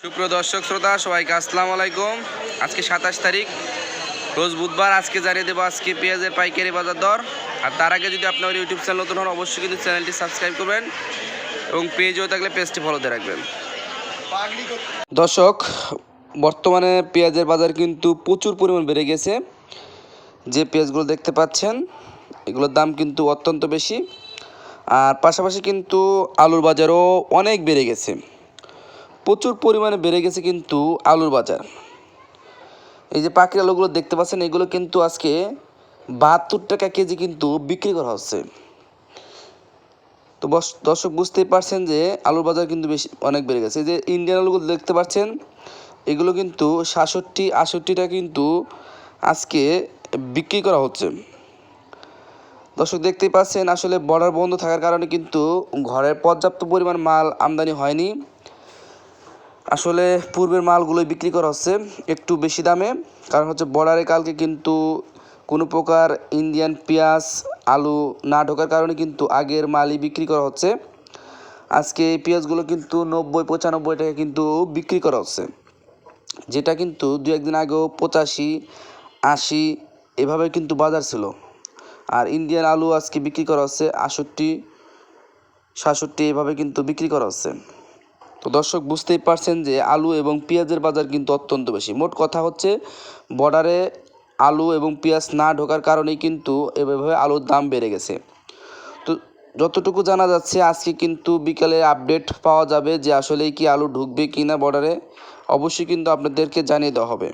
সুপ্রিয় দর্শক শ্রোতা সবাইকে আসসালামু আলাইকুম। আজকে 27 তারিখ রোজ বুধবার। আজকে জানিয়ে দেবো আজকে পেঁয়াজের পাইকারি বাজার দর। আর তার আগে যদি আপনার ইউটিউব চ্যানেল নতুন হন অবশ্যই কিন্তু চ্যানেলটি সাবস্ক্রাইব করবেন এবং পেজও থাকলে পেজটি ফলো দিয়ে রাখবেন। দর্শক, বর্তমানে পেঁয়াজের বাজার কিন্তু প্রচুর পরিমাণ বেড়ে গেছে। যে পেঁয়াজগুলো দেখতে পাচ্ছেন এগুলোর দাম কিন্তু অত্যন্ত বেশি। আর পাশাপাশি কিন্তু আলুর বাজারও অনেক বেড়ে গেছে, প্রচুর পরিমাণে বেড়ে গেছে কিন্তু আলুর বাজার। এই যে পাখির আলুগুলো দেখতে পাচ্ছেন এগুলো কিন্তু আজকে 72 টাকা কেজি কিন্তু বিক্রি করা হচ্ছে। তো দর্শক বুঝতেই পারছেন যে আলুর বাজার কিন্তু অনেক বেড়ে গেছে। এই যে ইন্ডিয়ান আলুগুলো দেখতে পাচ্ছেন এগুলো কিন্তু 67-68 টাকা কিন্তু আজকে বিক্রি করা হচ্ছে। দর্শক দেখতেই পাচ্ছেন আসলে বর্ডার বন্ধ থাকার কারণে কিন্তু ঘরের পর্যাপ্ত পরিমাণ মাল আমদানি হয়নি। আসলে পূর্বের মালগুলোই বিক্রি করা হচ্ছে একটু বেশি দামে, কারণ হচ্ছে বর্ডারে কালকে কিন্তু কোনো প্রকার ইন্ডিয়ান পেঁয়াজ আলু না ঢোকার কারণে কিন্তু আগের মালই বিক্রি করা হচ্ছে। আজকে এই পেঁয়াজগুলো কিন্তু 90-95 টাকা কিন্তু বিক্রি করা হচ্ছে, যেটা কিন্তু দু একদিন আগেও 85-80 এভাবে কিন্তু বাজার ছিল। আর ইন্ডিয়ান আলু আজকে বিক্রি করা হচ্ছে 68-67 এভাবে কিন্তু বিক্রি করা হচ্ছে। তো দর্শক বুঝতেই পারছেন যে আলু এবং পেঁয়াজের বাজার কিন্তু অত্যন্ত বেশি। মোট কথা হচ্ছে বর্ডারে আলু এবং পেঁয়াজ না ঢোকার কারণেই কিন্তু এভাবে আলুর দাম বেড়ে গেছে। তো যতটুকু জানা যাচ্ছে আজকে কিন্তু বিকালে আপডেট পাওয়া যাবে যে আসলেই কি আলু ঢুকবে কি না বর্ডারে, অবশ্যই কিন্তু আপনাদেরকে জানিয়ে দেওয়া হবে।